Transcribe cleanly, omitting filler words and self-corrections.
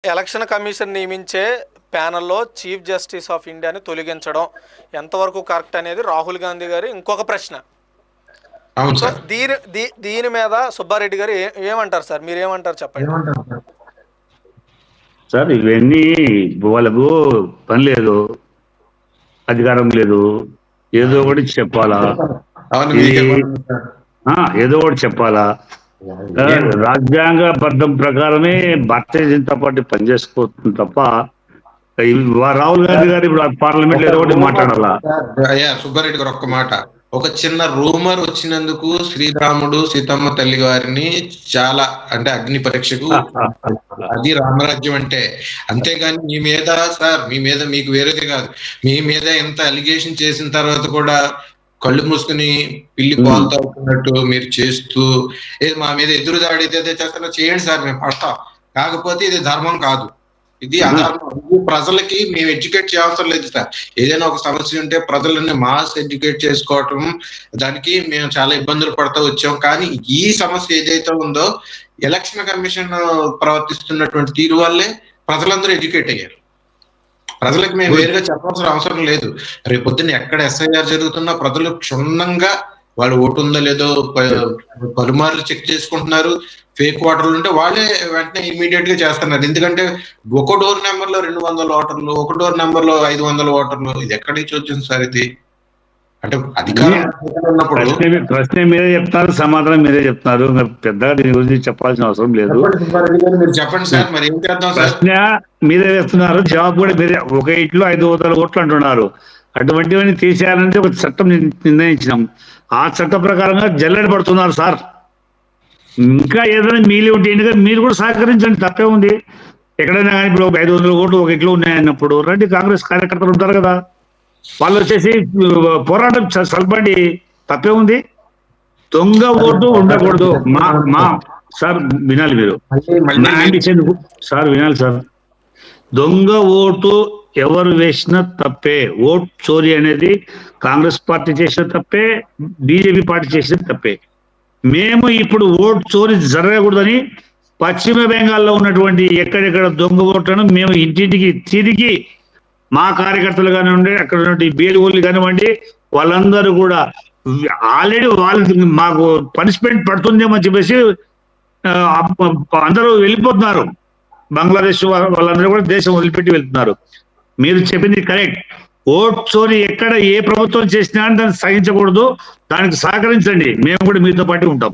Election commission నియమించే ప్యానెల్లో chief justice of ఇండియాని తొలగించడం ఎంతవరకు కరెక్ట్ అనేది రాహుల్ గాంధీ గారి ఇంకొక ప్రశ్న. సో దీని మీద సుబ్బారెడ్డి గారు ఏమంటారు సార్? మీరు ఏమంటారు చెప్పండి సార్. ఇవన్నీ వాళ్ళకు పని లేదు, అధికారం లేదు, ఏదో ఒకటి చెప్పాలా, ఏదో ఒకటి చెప్పాలా. రాజ్యాంగ బద్ధం ప్రకారమే భారతీయ జనతా పార్టీ పనిచేసుకోతుంది తప్ప రాహుల్ గాంధీ గారు ఇప్పుడు పార్లమెంట్ ఏదో ఒకటి మాట్లాడాలా. సుబ్బారెడ్డి గారు ఒక్క మాట, ఒక చిన్న రూమర్ వచ్చినందుకు శ్రీరాముడు సీతమ్మ తల్లి గారిని చాలా అంటే అగ్ని పరీక్షకు అది రామరాజ్యం అంటే. అంతేగాని మీ మీద సార్, మీ మీద మీకు వేరేది కాదు, మీ మీద ఎంత అలిగేషన్ చేసిన తర్వాత కూడా కళ్ళు మూసుకుని పిల్లి పాలు తాగుతున్నట్టు మీరు చేస్తూ మా మీద ఎదురు దాడి అయితే చేస్తున్నా చేయండి సార్, మేము పడతాం. కాకపోతే ఇది ధర్మం కాదు, ఇది అధర్మం. ప్రజలకి మేము ఎడ్యుకేట్ చేయవసరం లేదు సార్. ఏదైనా ఒక సమస్య ఉంటే ప్రజలని మాస్ ఎడ్యుకేట్ చేసుకోవటం, దానికి మేము చాలా ఇబ్బందులు పడుతూ వచ్చాం. కానీ ఈ సమస్య ఏదైతే ఉందో ఎలక్షన్ కమిషన్ ప్రవర్తిస్తున్నటువంటి తీరు వల్లే ప్రజలందరూ ఎడ్యుకేట్ అయ్యారు. ప్రజలకు మేము వేరుగా చెప్పాల్సిన అవసరం లేదు. రేపు పొద్దున్న ఎక్కడ ఎస్ఐఆర్ జరుగుతున్నా ప్రజలు క్షుణ్ణంగా వాళ్ళు ఓటు ఉందో లేదో పలుమార్లు చెక్ చేసుకుంటున్నారు. ఫేక్ ఓటర్లు ఉంటే వాళ్ళే వెంటనే ఇమీడియట్ గా చేస్తున్నారు. ఎందుకంటే ఒక డోర్ నెంబర్ లో 200 ఓటర్లు, ఒక డోర్ నెంబర్ లో 500 ఓటర్లు, ఇది ఎక్కడి నుంచి వచ్చింది సార్? ఇది అంటే అధికారం ఉన్నప్పుడు ప్రశ్న మీరే చెప్తారు, సమాధానం మీరే చెప్తున్నారు. పెద్దగా దీని గురించి చెప్పాల్సిన అవసరం లేదు. మీరు చెప్పండి సార్, మరి ఏం చేద్దాం? ప్రశ్న మీరే వేస్తున్నారు, జవాబు కూడా మీరే. ఒక ఇంట్లో 500 ఓట్లు అంటున్నారు. అటువంటివన్నీ తీసేయాలంటే ఒక చట్టం నిర్ణయించినాం. ఆ చట్ట ప్రకారంగా జల్లెడ పడుతున్నారు సార్. ఇంకా ఏదైనా మీలి ఉంటే మీరు కూడా సహకరించండి, తప్పే ఉంది. ఎక్కడైనా కానీ ఇప్పుడు 500 ఓట్లు ఒక ఇంట్లో ఉన్నాయన్నప్పుడు రండి, కాంగ్రెస్ కార్యకర్తలు ఉంటారు కదా, వాళ్ళు వచ్చేసి పోరాటం సల్పండి, తప్పే ఉంది. దొంగ ఓటు ఉండకూడదు. మా సార్ వినాలి, మీరు సార్ వినాలి సార్. దొంగ ఓటు ఎవరు వేసినా తప్పే. ఓట్ చోరీ అనేది కాంగ్రెస్ పార్టీ చేసిన తప్పే, బీజేపీ పార్టీ చేసిన తప్పే. మేము ఇప్పుడు ఓట్ చోరీ జరగకూడదని పశ్చిమ బెంగాల్లో ఉన్నటువంటి ఎక్కడెక్కడ దొంగ ఓట్లను మేము ఇంటింటికి తిరిగి మా కార్యకర్తలు కానివ్వండి, అక్కడ ఉన్నటువంటి బీఎల్ఓలు కానివ్వండి, వాళ్ళందరూ కూడా ఆల్రెడీ వాళ్ళకి మాకు పనిష్మెంట్ పడుతుందేమని చెప్పేసి అందరూ వెళ్ళిపోతున్నారు. బంగ్లాదేశ్ వాళ్ళందరూ కూడా దేశం వదిలిపెట్టి వెళ్తున్నారు. మీరు చెప్పింది కరెక్ట్. ఓట్ చోరీ ఎక్కడ ఏ ప్రభుత్వం చేసినా దాన్ని సహించకూడదు. దానికి సహకరించండి, మేము కూడా మీతో పాటు ఉంటాం.